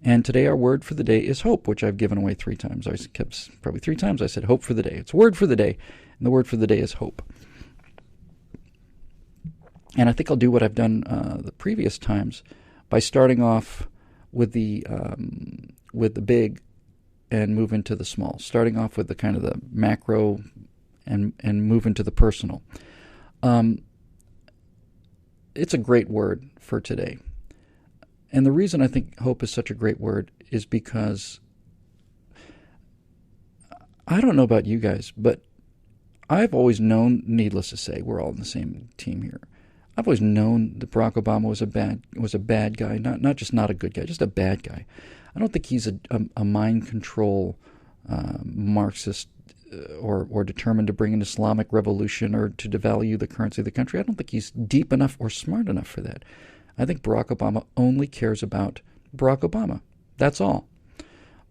And today our word for the day is hope, which I've given away 3 times. I kept probably 3 times I said hope for the day. It's word for the day, and the word for the day is hope. And I think I'll do what I've done the previous times by starting off with the big and move into the small. Starting off with the kind of the macro and move into the personal. It's a great word for today. And the reason I think hope is such a great word is because I don't know about you guys, but I've always known, needless to say, we're all on the same team here. I've always known that Barack Obama was a bad guy, not just not a good guy, just a bad guy. I don't think he's a mind control Marxist or determined to bring an Islamic revolution or to devalue the currency of the country. I don't think he's deep enough or smart enough for that. I think Barack Obama only cares about Barack Obama. That's all.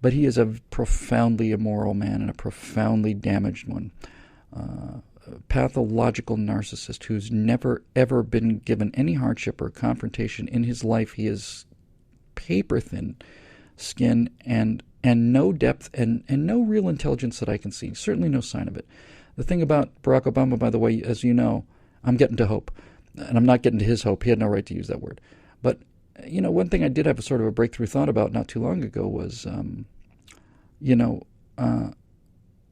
But he is a profoundly immoral man and a profoundly damaged one. A pathological narcissist who's never, ever been given any hardship or confrontation in his life. He is paper-thin skin and no depth and no real intelligence that I can see. Certainly no sign of it. The thing about Barack Obama, by the way, as you know, I'm getting to hope. And I'm not getting to his hope. He had no right to use that word. But, one thing I did have a sort of a breakthrough thought about not too long ago was,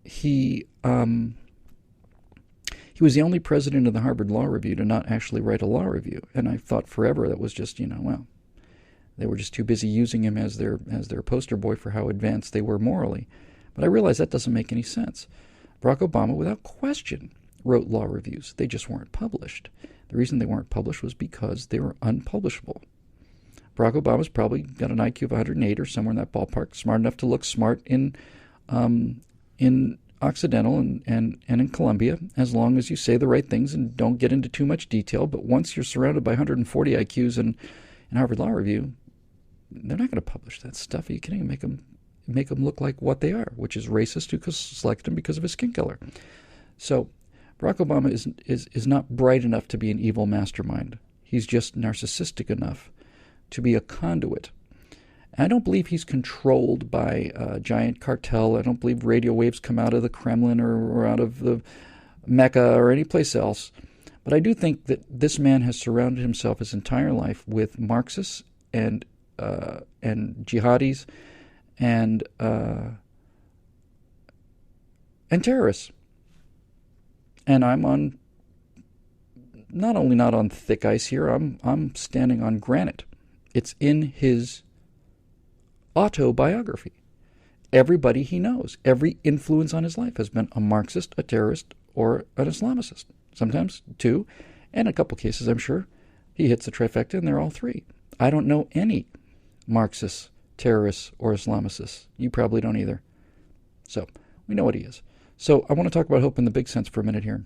he was the only president of the Harvard Law Review to not actually write a law review. And I thought forever that was just, they were just too busy using him as their poster boy for how advanced they were morally. But I realized that doesn't make any sense. Barack Obama, without question, wrote law reviews. They just weren't published. The reason they weren't published was because they were unpublishable. Barack Obama's probably got an IQ of 108 or somewhere in that ballpark, smart enough to look smart in Occidental and in Columbia, as long as you say the right things and don't get into too much detail. But once you're surrounded by 140 IQs in Harvard Law Review, they're not going to publish that stuff. Are you kidding? Make them look like what they are, which is racist who selected him because of his skin color. So Barack Obama is not bright enough to be an evil mastermind. He's just narcissistic enough to be a conduit. And I don't believe he's controlled by a giant cartel. I don't believe radio waves come out of the Kremlin or out of the Mecca or any place else. But I do think that this man has surrounded himself his entire life with Marxists and jihadis and terrorists. And I'm on not only not on thick ice here, I'm standing on granite. It's in his autobiography. Everybody he knows, every influence on his life has been a Marxist, a terrorist, or an Islamicist. Sometimes 2, and in a couple cases, I'm sure, he hits the trifecta, and they're all 3. I don't know any Marxists, terrorists, or Islamicists. You probably don't either. So we know what he is. So I want to talk about hope in the big sense for a minute here,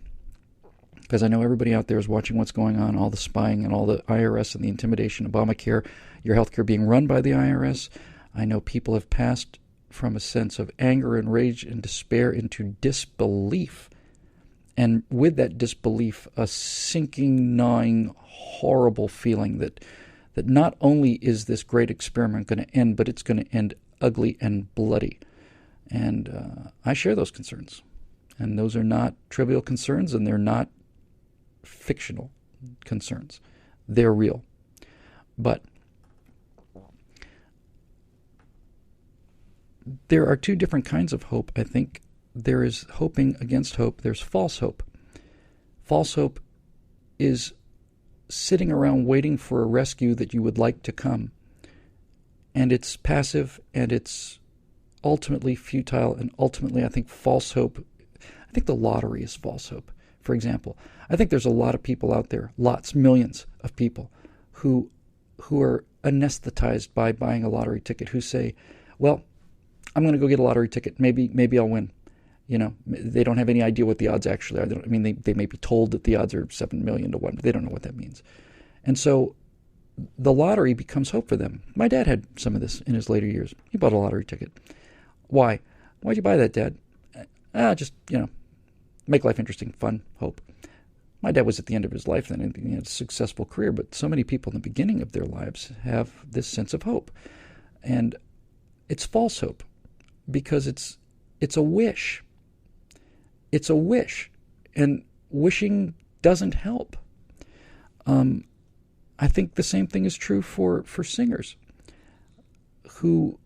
because I know everybody out there is watching what's going on, all the spying and all the IRS and the intimidation, Obamacare, your healthcare being run by the IRS. I know people have passed from a sense of anger and rage and despair into disbelief. And with that disbelief, a sinking, gnawing, horrible feeling that not only is this great experiment going to end, but it's going to end ugly and bloody. And I share those concerns. And those are not trivial concerns, and they're not fictional concerns. They're real. But there are 2 different kinds of hope, I think. There is hoping against hope. There's false hope. False hope is sitting around waiting for a rescue that you would like to come. And it's passive, and it's ultimately futile, and ultimately, I think, false hope. I think the lottery is false hope. For example, I think there's a lot of people out there, millions of people, who are anesthetized by buying a lottery ticket, who say, well, I'm going to go get a lottery ticket. Maybe I'll win. They don't have any idea what the odds actually are. They may be told that the odds are 7 million to 1, but they don't know what that means. And so the lottery becomes hope for them. My dad had some of this in his later years. He bought a lottery ticket. Why? Why'd you buy that, Dad? Just, make life interesting, fun, hope. My dad was at the end of his life then, and he had a successful career, but so many people in the beginning of their lives have this sense of hope. And it's false hope because it's a wish. It's a wish, and wishing doesn't help. I think the same thing is true for singers who.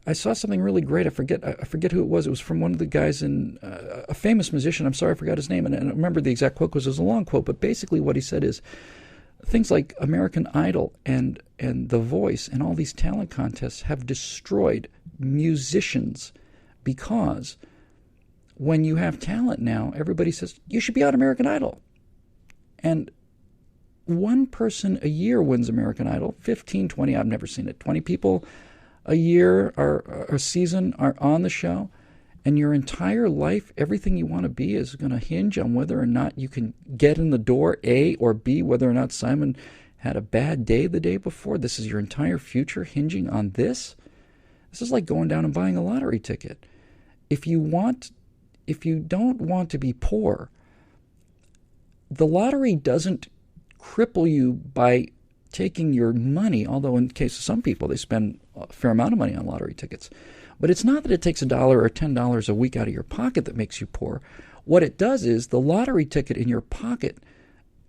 I saw something really great. I forget who it was. It was from one of the guys in a famous musician. I'm sorry, I forgot his name, and I don't remember the exact quote because it was a long quote. But basically, what he said is things like American Idol and The Voice and all these talent contests have destroyed musicians because when you have talent now, everybody says you should be on American Idol, and one person a year wins American Idol. 15, 20. I've never seen it. 20 people a year or a season are on the show, and your entire life, everything you want to be is going to hinge on whether or not you can get in the door, A, or B, whether or not Simon had a bad day the day before. This is your entire future hinging on this. This is like going down and buying a lottery ticket. If you don't want to be poor, the lottery doesn't cripple you by taking your money, although in the case of some people, they spend a fair amount of money on lottery tickets. But it's not that it takes $1 or $10 a week out of your pocket that makes you poor. What it does is the lottery ticket in your pocket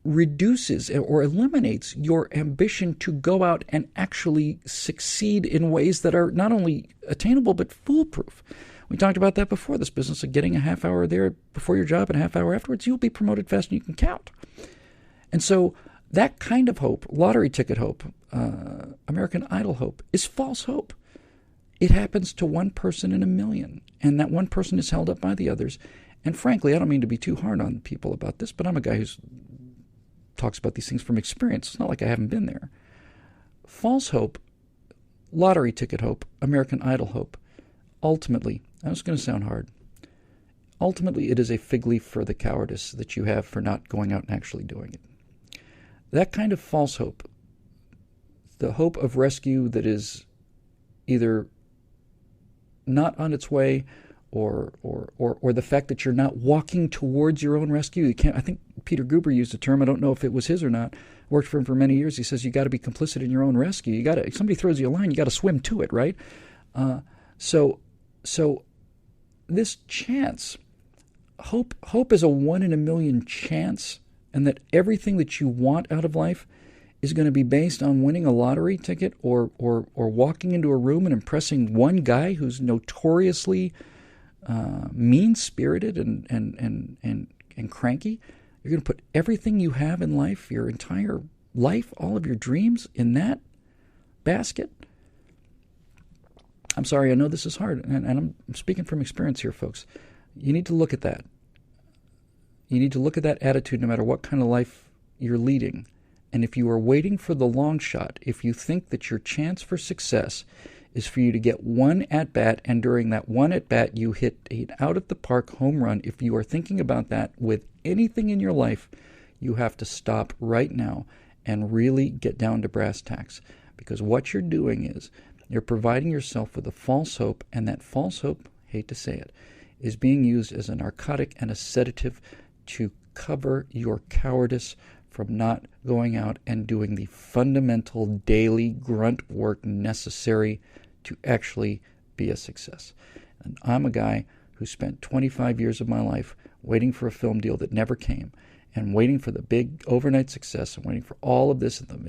reduces or eliminates your ambition to go out and actually succeed in ways that are not only attainable but foolproof. We talked about that before, this business of getting a half hour there before your job and a half hour afterwards. You'll be promoted faster than you can count. And so that kind of hope, lottery ticket hope, American Idol hope, is false hope. It happens to one person in a million, and that one person is held up by the others. And frankly, I don't mean to be too hard on people about this, but I'm a guy who talks about these things from experience. It's not like I haven't been there. False hope, lottery ticket hope, American Idol hope, ultimately, and it's going to sound hard, ultimately it is a fig leaf for the cowardice that you have for not going out and actually doing it. That kind of false hope, the hope of rescue that is either not on its way or the fact that you're not walking towards your own rescue. You can't. I think Peter Guber used a term, I don't know if it was his or not, worked for him for many years. He says you got to be complicit in your own rescue. You got to, if somebody throws you a line, you got to swim to it, right? So this chance, hope is a 1 in a million chance, and that everything that you want out of life is going to be based on winning a lottery ticket or walking into a room and impressing one guy who's notoriously mean-spirited and cranky. You're going to put everything you have in life, your entire life, all of your dreams, in that basket. I'm sorry, I know this is hard, and I'm speaking from experience here, folks. You need to look at that. You need to look at that attitude no matter what kind of life you're leading. And if you are waiting for the long shot, if you think that your chance for success is for you to get one at-bat, and during that one at-bat you hit an out-of-the-park home run, if you are thinking about that with anything in your life, you have to stop right now and really get down to brass tacks. Because what you're doing is you're providing yourself with a false hope, and that false hope, hate to say it, is being used as a narcotic and a sedative to cover your cowardice from not going out and doing the fundamental daily grunt work necessary to actually be a success. And I'm a guy who spent 25 years of my life waiting for a film deal that never came, and waiting for the big overnight success, and waiting for all of this, and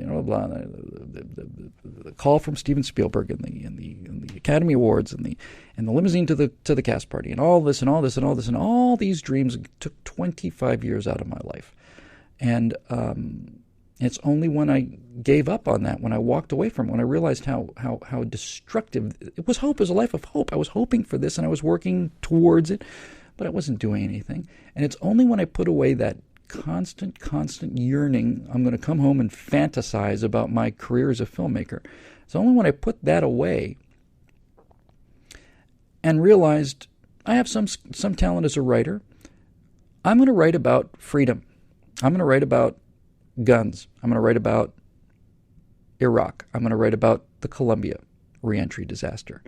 the call from Steven Spielberg, and the Academy Awards, and the limousine to the cast party, and all this and all this and all this and all these dreams took 25 years out of my life. And it's only when I gave up on that, when I walked away from it, when I realized how destructive it was. Hope is a life of hope. I was hoping for this, and I was working towards it, but I wasn't doing anything. And it's only when I put away that constant yearning, I'm going to come home and fantasize about my career as a filmmaker. It's only when I put that away and realized I have some talent as a writer. I'm going to write about freedom. I'm going to write about guns. I'm going to write about Iraq. I'm going to write about the Columbia reentry disaster.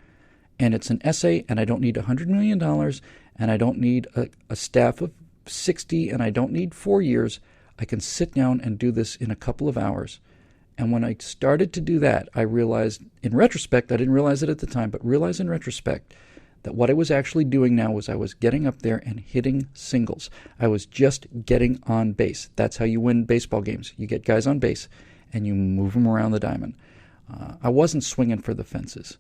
And it's an essay, and I don't need $100 million, and I don't need a staff of 60, and I don't need 4 years. I can sit down and do this in a couple of hours, And when I started to do that, I realized, in retrospect, I didn't realize it at the time, but realized in retrospect that what I was actually doing now was I was getting up there and hitting singles. I was just getting on base. That's how you win baseball games. You get guys on base, and you move them around the diamond. I wasn't swinging for the fences.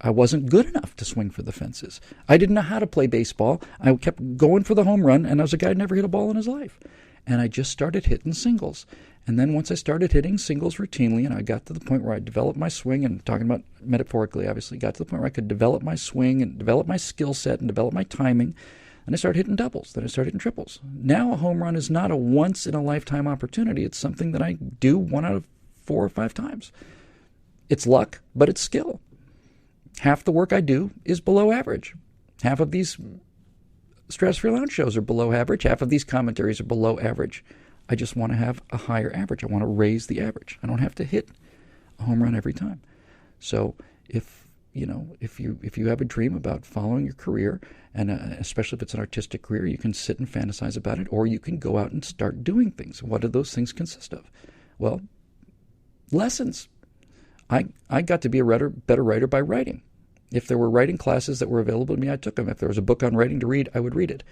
I wasn't good enough to swing for the fences. I didn't know how to play baseball. I kept going for the home run, and I was a guy who never hit a ball in his life. And I just started hitting singles. And then once I started hitting singles routinely, and I got to the point where I developed my swing, and talking about metaphorically, obviously, got to the point where I could develop my swing and develop my skill set and develop my timing, and I started hitting doubles. Then I started hitting triples. Now a home run is not a once-in-a-lifetime opportunity. It's something that I do 1 out of 4 or 5 times. It's luck, but it's skill. Half the work I do is below average. Half of these Stratosphere Lounge shows are below average. Half of these commentaries are below average. I just want to have a higher average. I want to raise the average. I don't have to hit a home run every time. So if you have a dream about following your career, and especially if it's an artistic career, you can sit and fantasize about it, or you can go out and start doing things. What do those things consist of? Well, lessons. I got to be a better writer by writing. If there were writing classes that were available to me, I took them. If there was a book on writing to read, I would read it.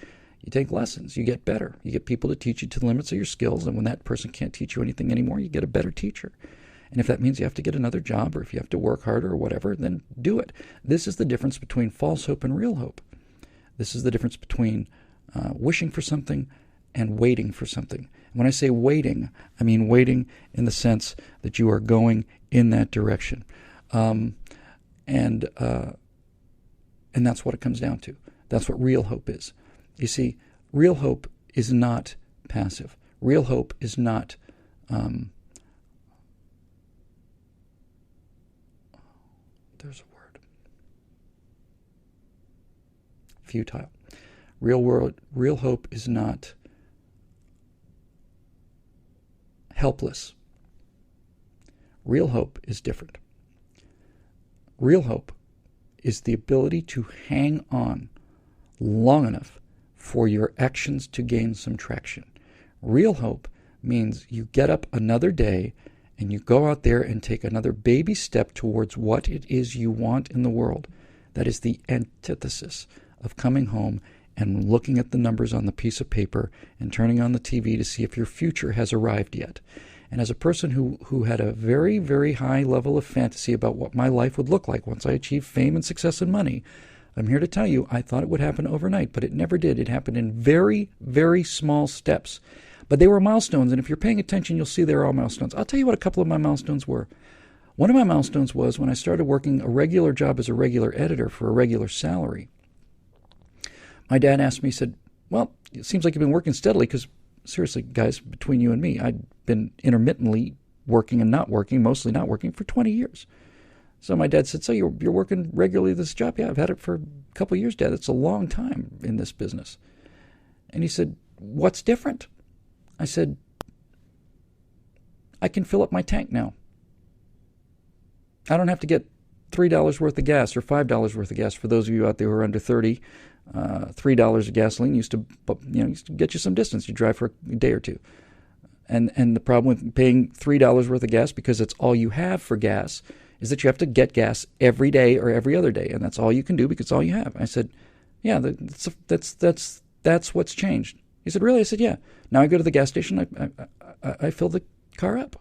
You take lessons. You get better. You get people to teach you to the limits of your skills, and when that person can't teach you anything anymore, you get a better teacher. And if that means you have to get another job, or if you have to work harder or whatever, then do it. This is the difference between false hope and real hope. This is the difference between wishing for something and waiting for something. When I say waiting, I mean waiting in the sense that you are going in that direction. And that's what it comes down to. That's what real hope is. You see, real hope is not passive. Real hope is not there's a word. Futile. Real hope is not helpless. Real hope is different. Real hope is the ability to hang on long enough for your actions to gain some traction. Real hope means you get up another day and you go out there and take another baby step towards what it is you want in the world. That is the antithesis of coming home and looking at the numbers on the piece of paper and turning on the TV to see if your future has arrived yet. And as a person who had a very, very high level of fantasy about what my life would look like once I achieved fame and success and money, I'm here to tell you I thought it would happen overnight, but it never did. It happened in very, very small steps. But they were milestones, and if you're paying attention, you'll see they're all milestones. I'll tell you what a couple of my milestones were. One of my milestones was when I started working a regular job as a regular editor for a regular salary. My dad asked me, he said, well, it seems like you've been working steadily, because seriously, guys, between you and me, I'd been intermittently working and not working, mostly not working, for 20 years. So my dad said, so you're working regularly this job? Yeah, I've had it for a couple of years, Dad. It's a long time in this business. And he said, what's different? I said, I can fill up my tank now. I don't have to get $3 worth of gas or $5 worth of gas. For those of you out there who are under 30, $3 of gasoline used to get you some distance. You drive for a day or two. And the problem with paying $3 worth of gas, because it's all you have for gas, is that you have to get gas every day or every other day, and that's all you can do because it's all you have. I said, yeah, that's what's changed. He said, really? I said, yeah. Now I go to the gas station, I fill the car up.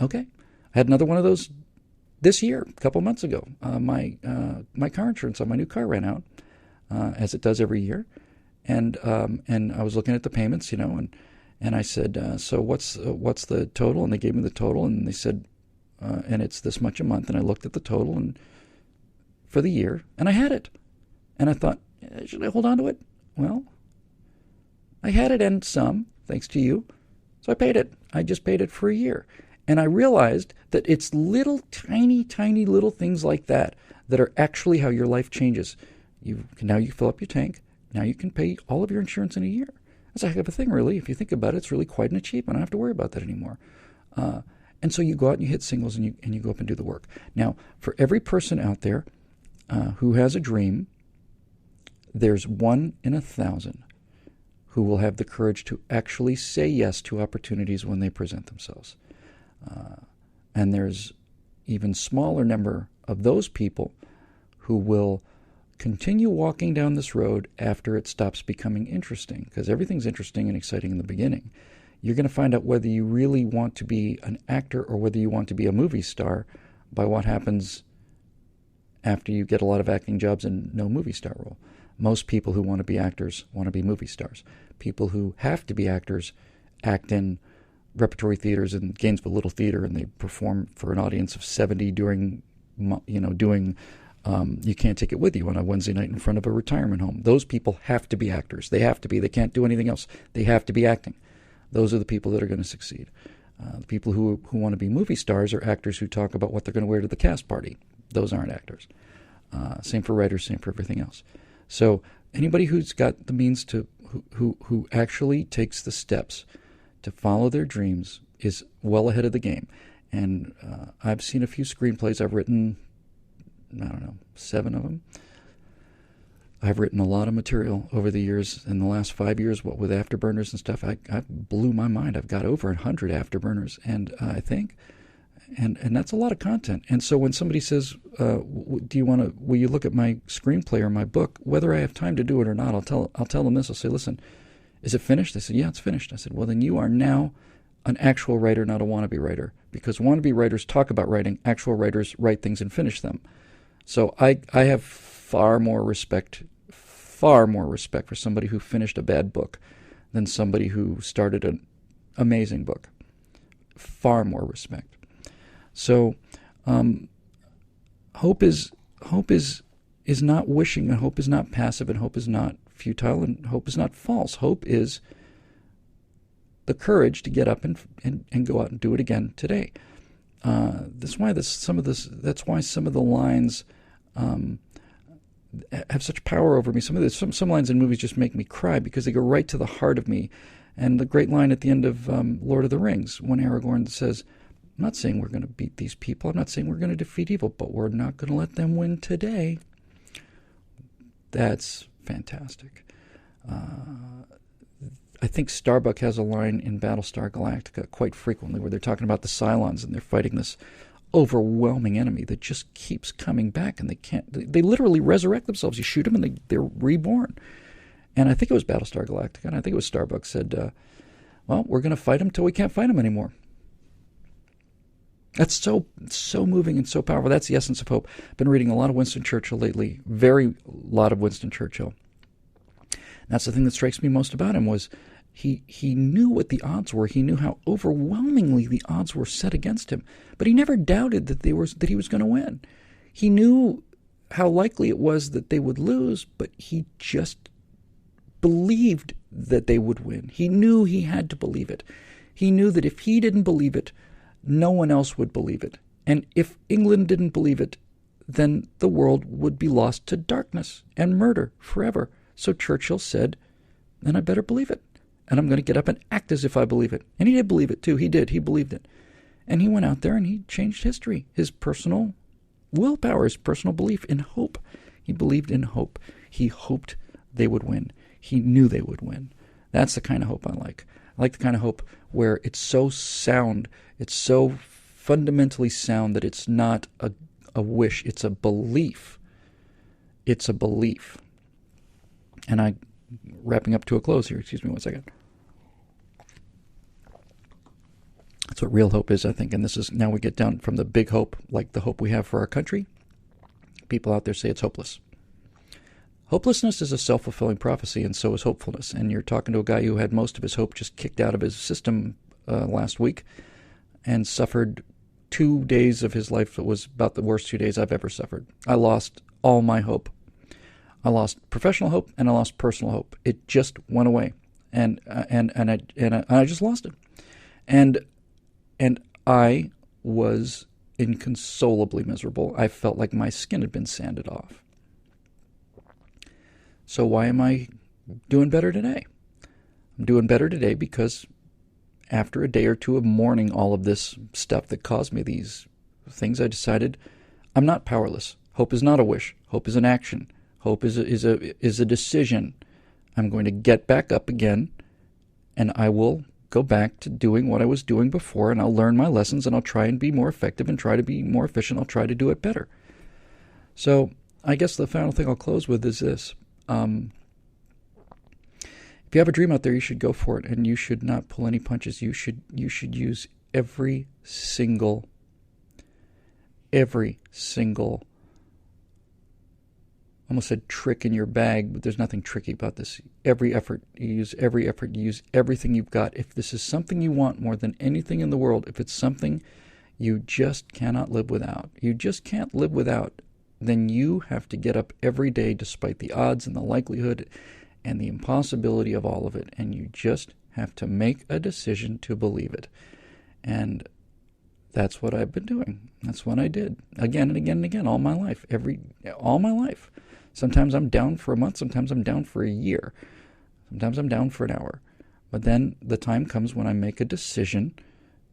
Okay. I had another one of those this year, a couple months ago. My car insurance on my new car ran out, as it does every year, and I was looking at the payments, and I said, so what's the total? And they gave me the total, and they said, and it's this much a month. And I looked at the total and for the year, and I had it. And I thought, should I hold on to it? Well, I had it and some, thanks to you. So I paid it. I just paid it for a year. And I realized that it's little, tiny, tiny little things like that that are actually how your life changes. Now you fill up your tank. Now you can pay all of your insurance in a year. That's a heck of a thing, really. If you think about it, it's really quite an achievement. I don't have to worry about that anymore. And so you go out and you hit singles and you go up and do the work. Now, for every person out there who has a dream, there's 1 in 1,000 who will have the courage to actually say yes to opportunities when they present themselves. And there's even smaller number of those people who will continue walking down this road after it stops becoming interesting, because everything's interesting and exciting in the beginning. You're going to find out whether you really want to be an actor or whether you want to be a movie star by what happens after you get a lot of acting jobs and no movie star role. Most people who want to be actors want to be movie stars. People who have to be actors act in repertory theaters in Gainesville Little Theater, and they perform for an audience of 70 doing You Can't Take It With You on a Wednesday night in front of a retirement home. Those people have to be actors. They have to be. They can't do anything else. They have to be acting. Those are the people that are going to succeed. The people who want to be movie stars are actors who talk about what they're going to wear to the cast party. Those aren't actors. Same for writers, same for everything else. So anybody who's got the means to, who actually takes the steps to follow their dreams is well ahead of the game. And I've seen a few screenplays. I've written, 7 of them. I've written a lot of material over the years. In the last 5 years, what with afterburners and stuff, I blew my mind. I've got over 100 afterburners, and I think, and that's a lot of content. And so when somebody says, will you look at my screenplay or my book, whether I have time to do it or not, I'll tell them this. I'll say, listen, is it finished? They said, yeah, it's finished. I said, well, then you are now an actual writer, not a wannabe writer, because wannabe writers talk about writing. Actual writers write things and finish them. So I have far more respect for somebody who finished a bad book than somebody who started an amazing book. Far more respect. So hope is not wishing, and hope is not passive, and hope is not futile, and hope is not false. Hope is the courage to get up and go out and do it again today. That's why some of the lines have such power over me. Some lines in movies just make me cry because they go right to the heart of me. And the great line at the end of Lord of the Rings, when Aragorn says, I'm not saying we're going to beat these people. I'm not saying we're going to defeat evil, but we're not going to let them win today. That's fantastic. I think Starbuck has a line in Battlestar Galactica quite frequently where they're talking about the Cylons and they're fighting this overwhelming enemy that just keeps coming back, and they literally resurrect themselves. You shoot them and they're reborn. And I think it was Battlestar Galactica, and I think it was Starbuck said, well, we're going to fight them till we can't fight them anymore. That's so moving and so powerful. That's the essence of hope. I've been reading a lot of Winston Churchill lately, very lot of Winston Churchill. That's the thing that strikes me most about him was he knew what the odds were. He knew how overwhelmingly the odds were set against him, but he never doubted that he was going to win. He knew how likely it was that they would lose, but he just believed that they would win. He knew he had to believe it. He knew that if he didn't believe it, no one else would believe it. And if England didn't believe it, then the world would be lost to darkness and murder forever. So Churchill said, then I better believe it. And I'm going to get up and act as if I believe it. And he did believe it too. He did. He believed it. And he went out there and he changed history. His personal willpower, his personal belief in hope. He believed in hope. He hoped they would win. He knew they would win. That's the kind of hope I like. I like the kind of hope where it's so sound, it's so fundamentally sound that it's not a wish, it's a belief. It's a belief. And wrapping up to a close here, excuse me one second. That's what real hope is, I think. And this is, now we get down from the big hope, like the hope we have for our country. People out there say it's hopeless. Hopelessness is a self-fulfilling prophecy, and so is hopefulness. And you're talking to a guy who had most of his hope just kicked out of his system last week and suffered 2 days of his life that was about the worst 2 days I've ever suffered. I lost all my hope. I lost professional hope and I lost personal hope. It just went away, and I just lost it, and I was inconsolably miserable. I felt like my skin had been sanded off. So why am I doing better today? I'm doing better today because after a day or two of mourning all of this stuff that caused me these things, I decided I'm not powerless. Hope is not a wish. Hope is an action. Hope is a decision. I'm going to get back up again, and I will go back to doing what I was doing before, and I'll learn my lessons, and I'll try and be more effective and try to be more efficient. I'll try to do it better. So I guess the final thing I'll close with is this. If you have a dream out there, you should go for it, and you should not pull any punches. You should use every single I almost said trick in your bag, but there's nothing tricky about this. Every effort, you use everything you've got. If this is something you want more than anything in the world, if it's something you just cannot live without, then you have to get up every day despite the odds and the likelihood and the impossibility of all of it, and you just have to make a decision to believe it. And that's what I've been doing. That's what I did again and again and again all my life. All my life. Sometimes I'm down for a month. Sometimes I'm down for a year. Sometimes I'm down for an hour. But then the time comes when I make a decision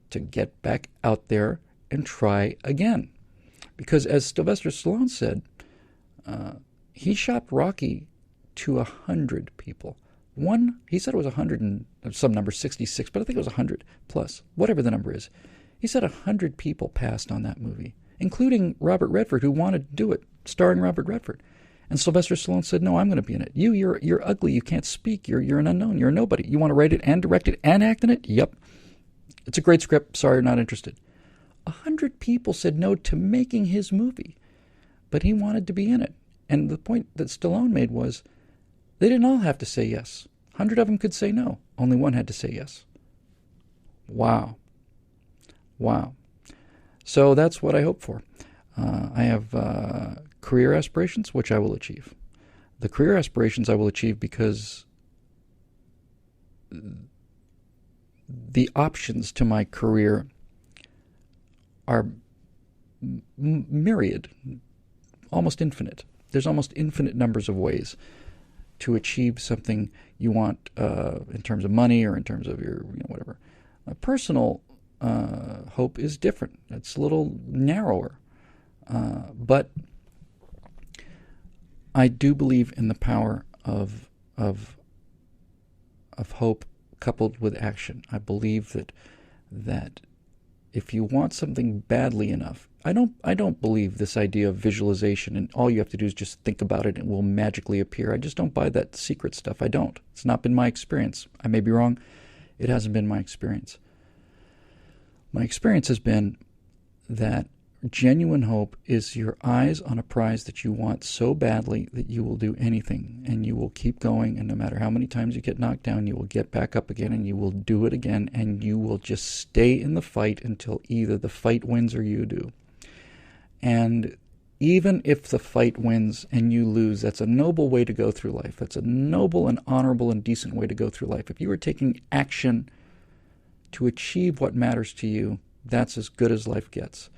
to get back out there and try again. Because as Sylvester Stallone said, he shopped Rocky to 100 people. He said it was 100 and some number, 66, but I think it was 100 plus, whatever the number is. He said 100 people passed on that movie, including Robert Redford, who wanted to do it, starring Robert Redford. And Sylvester Stallone said, "No, I'm going to be in it. You're ugly. You can't speak. You're an unknown. You're a nobody. You want to write it and direct it and act in it? Yep. It's a great script. Sorry, not interested." 100 people said no to making his movie, but he wanted to be in it. And the point that Stallone made was, they didn't all have to say yes. 100 of them could say no. Only one had to say yes. Wow. So that's what I hope for. I have career aspirations, which I will achieve. The career aspirations I will achieve because the options to my career are myriad, almost infinite. There's almost infinite numbers of ways to achieve something you want in terms of money or in terms of your whatever. A personal hope is different. It's a little narrower. But I do believe in the power of hope coupled with action. I believe that if you want something badly enough, I don't believe this idea of visualization and all you have to do is just think about it and it will magically appear. I just don't buy that secret stuff. I don't. It's not been my experience. I may be wrong. It hasn't been my experience. My experience has been that genuine hope is your eyes on a prize that you want so badly that you will do anything, and you will keep going, and no matter how many times you get knocked down, you will get back up again, and you will do it again, and you will just stay in the fight until either the fight wins or you do. And even if the fight wins and you lose, that's a noble way to go through life. That's a noble and honorable and decent way to go through life. If you are taking action to achieve what matters to you, that's as good as life gets.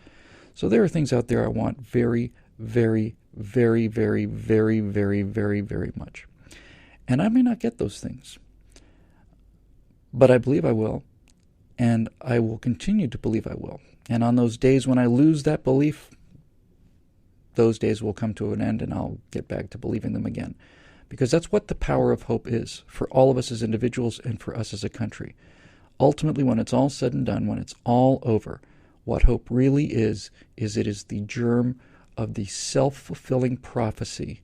So there are things out there I want very, very, very, very, very, very, very, very much. And I may not get those things. But I believe I will. And I will continue to believe I will. And on those days when I lose that belief, those days will come to an end and I'll get back to believing them again. Because that's what the power of hope is for all of us as individuals and for us as a country. Ultimately, when it's all said and done, when it's all over, what hope really is it is the germ of the self-fulfilling prophecy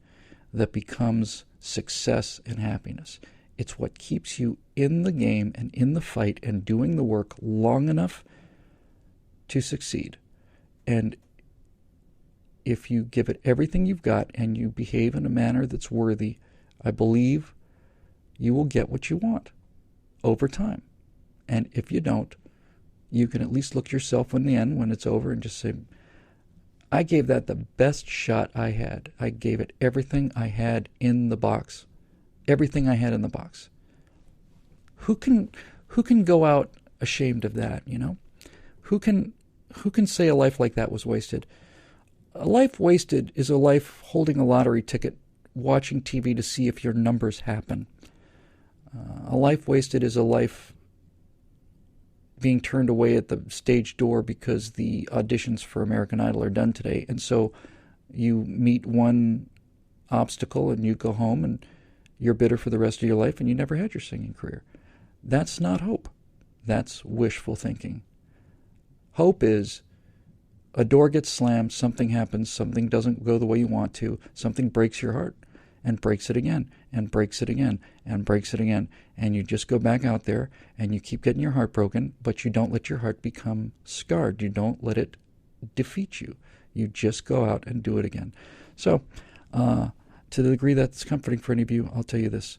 that becomes success and happiness. It's what keeps you in the game and in the fight and doing the work long enough to succeed. And if you give it everything you've got and you behave in a manner that's worthy, I believe you will get what you want over time. And if you don't, you can at least look yourself in the end when it's over and just say, I gave that the best shot I had. I gave it everything I had in the box. Everything I had in the box. Who can go out ashamed of that, Who can say a life like that was wasted? A life wasted is a life holding a lottery ticket, watching TV to see if your numbers happen. A life wasted is a life being turned away at the stage door because the auditions for American Idol are done today. And so you meet one obstacle and you go home and you're bitter for the rest of your life and you never had your singing career. That's not hope. That's wishful thinking. Hope is a door gets slammed, something happens, something doesn't go the way you want to, something breaks your heart, and breaks it again, and breaks it again, and breaks it again. And you just go back out there, and you keep getting your heart broken, but you don't let your heart become scarred. You don't let it defeat you. You just go out and do it again. So, to the degree that's comforting for any of you, I'll tell you this.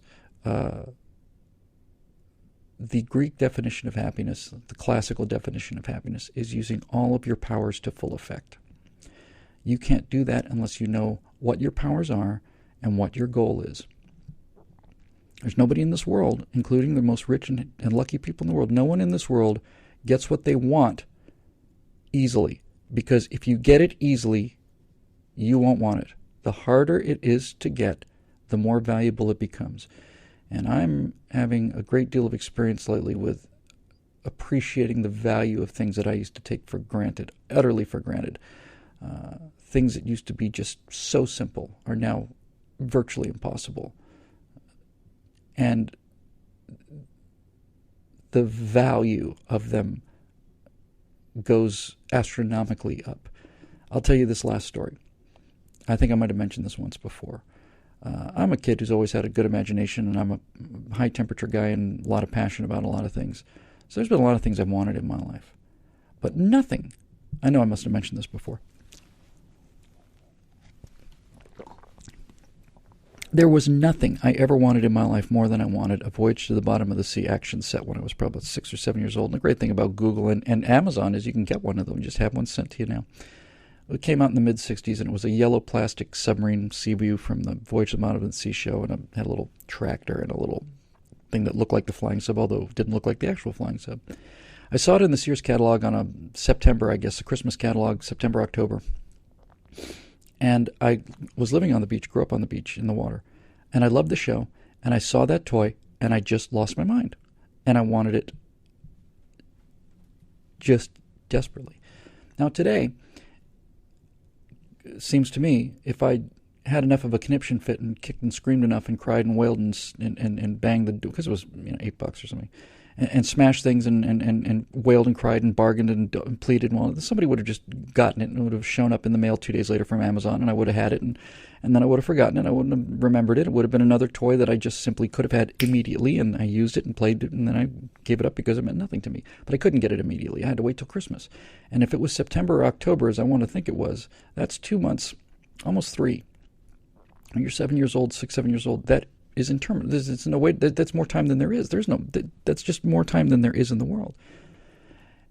The Greek definition of happiness, the classical definition of happiness, is using all of your powers to full effect. You can't do that unless you know what your powers are and what your goal is. There's nobody in this world, including the most rich and lucky people in the world, no one in this world gets what they want easily. Because if you get it easily, you won't want it. The harder it is to get, the more valuable it becomes. And I'm having a great deal of experience lately with appreciating the value of things that I used to take for granted, utterly for granted. Things that used to be just so simple are now virtually impossible. And the value of them goes astronomically up. I'll tell you this last story. I think I might have mentioned this once before. I'm a kid who's always had a good imagination, and I'm a high-temperature guy and a lot of passion about a lot of things. So there's been a lot of things I've wanted in my life. But nothing, I know I must have mentioned this before. There was nothing I ever wanted in my life more than I wanted a Voyage to the Bottom of the Sea action set when I was probably 6 or 7 years old. And the great thing about Google and Amazon is you can get one of them and just have one sent to you now. It came out in the mid-'60s, and it was a yellow plastic submarine sea view from the Voyage to the Bottom of the Sea show, and it had a little tractor and a little thing that looked like the flying sub, although it didn't look like the actual flying sub. I saw it in the Sears catalog on a September, I guess, a Christmas catalog, September, October. And I was living on the beach, grew up on the beach in the water, and I loved the show, and I saw that toy, and I just lost my mind. And I wanted it just desperately. Now today, it seems to me, if I had enough of a conniption fit and kicked and screamed enough and cried and wailed and banged the door, because it was $8 or something, and smashed things and wailed and cried and bargained and pleaded, well, somebody would have just gotten it and it would have shown up in the mail 2 days later from Amazon, and I would have had it, and then I would have forgotten it. I wouldn't have remembered it. It would have been another toy that I just simply could have had immediately, and I used it and played it, and then I gave it up because it meant nothing to me. But I couldn't get it immediately. I had to wait till Christmas. And if it was September or October, as I want to think it was, that's 2 months, almost 3. When you're 7 years old, 6, 7 years old, that is interminable. There's no way. That's more time than there is. That's just more time than there is in the world.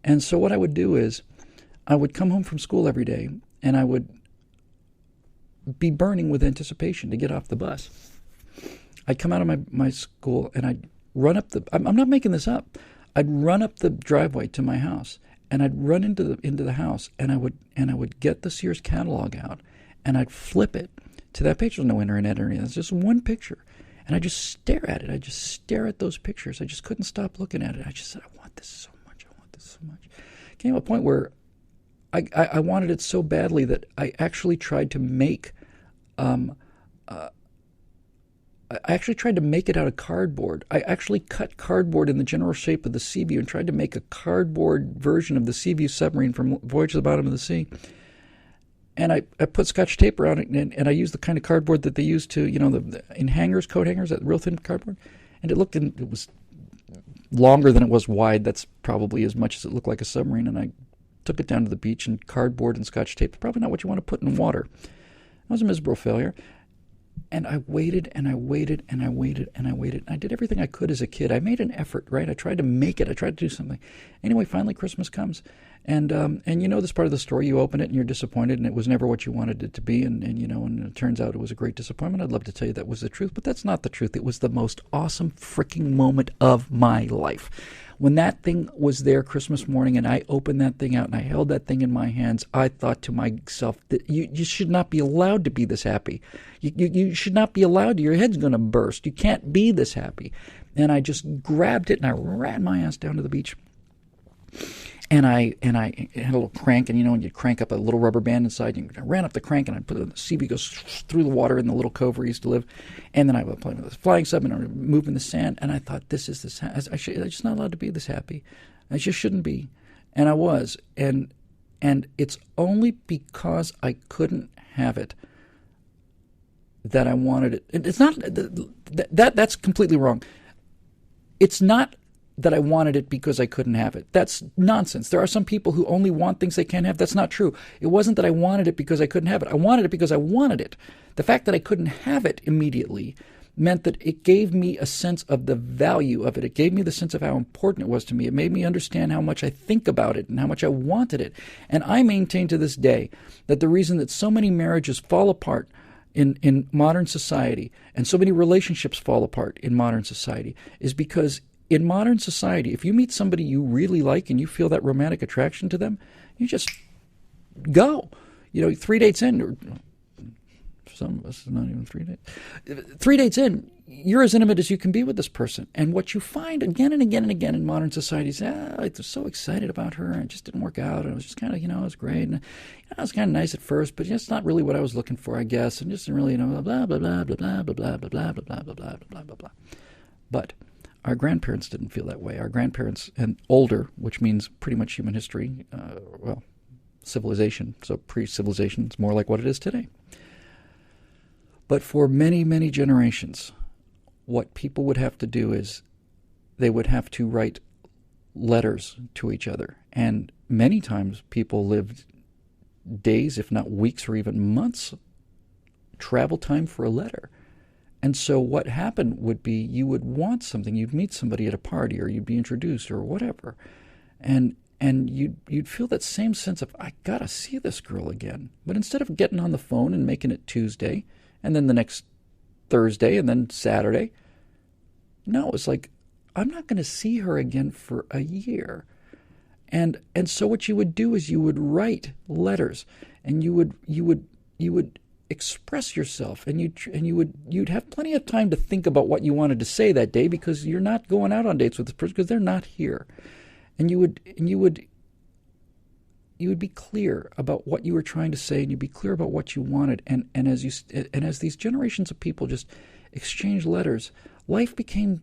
And so what I would do is I would come home from school every day, and I would be burning with anticipation to get off the bus. I'd come out of my school, and I'd run up I'm not making this up. I'd run up the driveway to my house, and I'd run into the house, and I would get the Sears catalog out, and I'd flip it to that page. There's no internet or anything. It's just one picture. And I just stare at it. I just stare at those pictures. I just couldn't stop looking at it. I just said, I want this so much. I want this so much. Came to a point where I wanted it so badly that I actually tried to make I actually tried to make it out of cardboard. I actually cut cardboard in the general shape of the Seaview and tried to make a cardboard version of the Seaview submarine from Voyage to the Bottom of the Sea. And I put Scotch tape around it, and I used the kind of cardboard that they use to, in hangers, coat hangers, that real thin cardboard. And it was longer than it was wide. That's probably as much as it looked like a submarine. And I took it down to the beach, and cardboard and Scotch tape, probably not what you want to put in water. It was a miserable failure. And I waited, and I waited, and I waited, and I waited. I did everything I could as a kid. I made an effort, right? I tried to make it. I tried to do something. Anyway, finally Christmas comes. And this part of the story. You open it, and you're disappointed, and it was never what you wanted it to be. And it turns out it was a great disappointment. I'd love to tell you that was the truth, but that's not the truth. It was the most awesome freaking moment of my life. When that thing was there Christmas morning, and I opened that thing out, and I held that thing in my hands, I thought to myself that you should not be allowed to be this happy. You should not be allowed to. Your head's going to burst. You can't be this happy. And I just grabbed it, and I ran my ass down to the beach. And I had a little crank, and when you crank up a little rubber band inside, I ran up the crank, and I put the CB goes through the water in the little cove where I used to live, and then I was playing with this flying sub and I was moving the sand, and I thought, I'm just not allowed to be this happy. I just shouldn't be, and I was, and it's only because I couldn't have it that I wanted it. It's not that's completely wrong. It's not that I wanted it because I couldn't have it. That's nonsense. There are some people who only want things they can't have. That's not true. It wasn't that I wanted it because I couldn't have it. I wanted it because I wanted it. The fact that I couldn't have it immediately meant that it gave me a sense of the value of it. It gave me the sense of how important it was to me. It made me understand how much I think about it and how much I wanted it. And I maintain to this day that the reason that so many marriages fall apart in modern society and so many relationships fall apart in modern society is because in modern society, if you meet somebody you really like and you feel that romantic attraction to them, you just go. 3 dates in, or some of us, not even 3 dates. 3 dates in, you're as intimate as you can be with this person. And what you find again and again and again in modern society is, I was so excited about her and it just didn't work out. And it was just kind of, it was great. And it was kind of nice at first, but it's not really what I was looking for, I guess. And just didn't really, blah, blah, blah, blah, blah, blah, blah, blah, blah, blah, blah, blah, blah, blah, blah, blah, blah. But our grandparents didn't feel that way. Our grandparents, and older, which means pretty much human history, civilization, so pre-civilization, it's more like what it is today. But for many, many generations, what people would have to do is they would have to write letters to each other. And many times people lived days, if not weeks or even months, travel time for a letter. And so what happened would be you would want something. You'd meet somebody at a party or you'd be introduced or whatever. And you'd feel that same sense of, I got to see this girl again. But instead of getting on the phone and making it Tuesday and then the next Thursday and then Saturday, no, it's like, I'm not going to see her again for a year. And so what you would do is you would write letters and you would express yourself, and you'd have plenty of time to think about what you wanted to say that day because you're not going out on dates with this person because they're not here, and you would be clear about what you were trying to say, and you'd be clear about what you wanted, and as these generations of people just exchanged letters, life became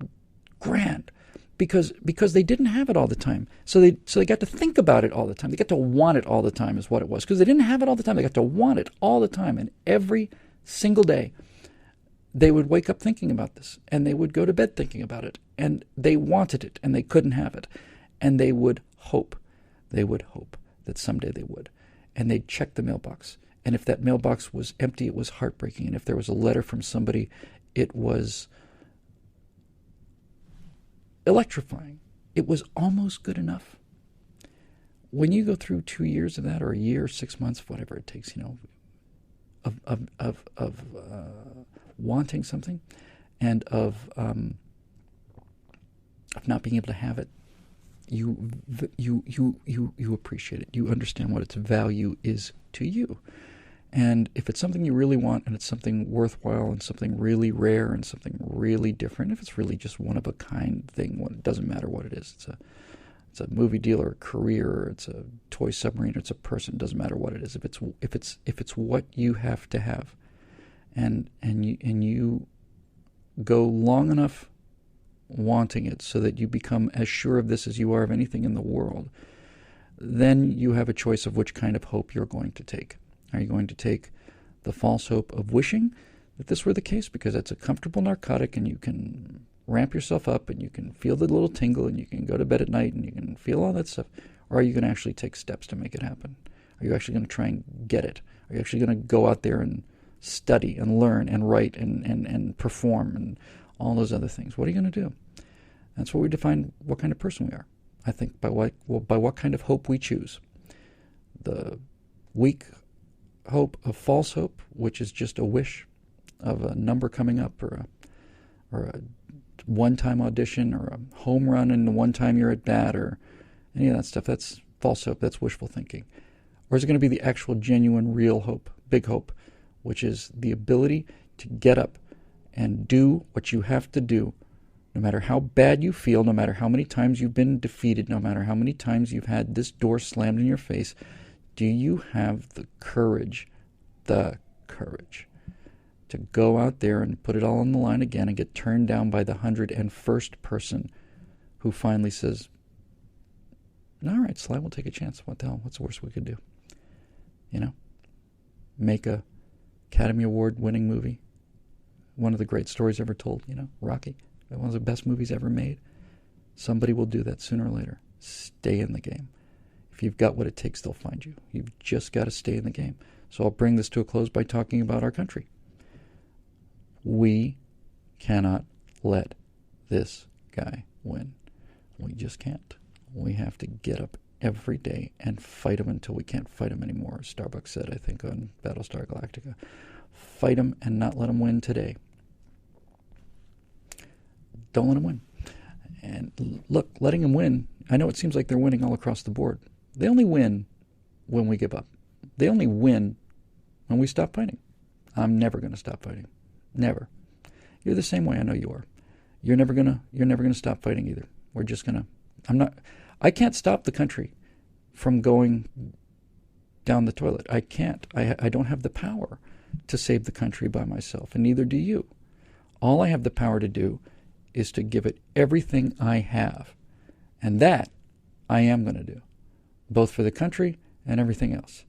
grand. Because they didn't have it all the time. So they got to think about it all the time. They got to want it all the time is what it was. Because they didn't have it all the time. They got to want it all the time. And every single day, they would wake up thinking about this. And they would go to bed thinking about it. And they wanted it. And they couldn't have it. And they would hope. They would hope that someday they would. And they'd check the mailbox. And if that mailbox was empty, it was heartbreaking. And if there was a letter from somebody, it was electrifying. It was almost good enough. When you go through 2 years of that, or a year, 6 months, whatever it takes, of wanting something, and of not being able to have it, you appreciate it. You understand what its value is to you. And if it's something you really want, and it's something worthwhile, and something really rare, and something really different, if it's really just one of a kind thing, it doesn't matter what it is. It's a movie deal or a career, or it's a toy submarine, or it's a person. It doesn't matter what it is. If it's what you have to have, and you go long enough wanting it so that you become as sure of this as you are of anything in the world, then you have a choice of which kind of hope you're going to take. Are you going to take the false hope of wishing that this were the case because that's a comfortable narcotic and you can ramp yourself up and you can feel the little tingle and you can go to bed at night and you can feel all that stuff? Or are you going to actually take steps to make it happen? Are you actually going to try and get it? Are you actually going to go out there and study and learn and write and perform and all those other things? What are you going to do? That's what we define what kind of person we are. I think by what kind of hope we choose. The weak hope of false hope, which is just a wish of a number coming up, or a one-time audition, or a home run in the one time you're at bat, or any of that stuff. That's false hope. That's wishful thinking. Or is it going to be the actual, genuine, real hope, big hope, which is the ability to get up and do what you have to do No matter how bad you feel, no matter how many times you've been defeated, no matter how many times you've had this door slammed in your face, do you have the courage to go out there and put it all on the line again and get turned down by the 101st person who finally says, all right, Sly, we'll take a chance. What the hell? What's the worst we could do? You know? Make a Academy Award winning movie. One of the great stories ever told, Rocky. One of the best movies ever made. Somebody will do that sooner or later. Stay in the game. If you've got what it takes, they'll find you. You've just got to stay in the game. So I'll bring this to a close by talking about our country. We cannot let this guy win. We just can't. We have to get up every day and fight him until we can't fight him anymore. Starbucks said, I think, on Battlestar Galactica. Fight him and not let him win today. Don't let him win. And look, letting him win, I know it seems like they're winning all across the board. They only win when we give up. They only win when we stop fighting. I'm never going to stop fighting. Never. You're the same way. I know you are. You're never gonna stop fighting either. We're just gonna. I can't stop the country from going down the toilet. I can't. I don't have the power to save the country by myself, and neither do you. All I have the power to do is to give it everything I have. And that I am going to do, both for the country and everything else.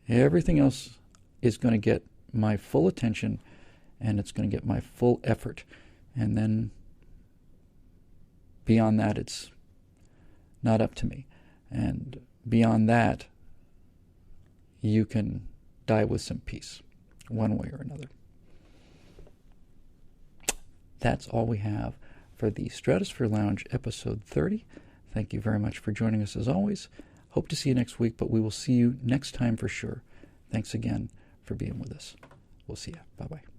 Everything else is going to get my full attention, and it's going to get my full effort. And then beyond that, it's not up to me. And beyond that, you can die with some peace, one way or another. That's all we have for the Stratosphere Lounge episode 30. Thank you very much for joining us as always. Hope to see you next week, but we will see you next time for sure. Thanks again for being with us. We'll see you. Bye-bye.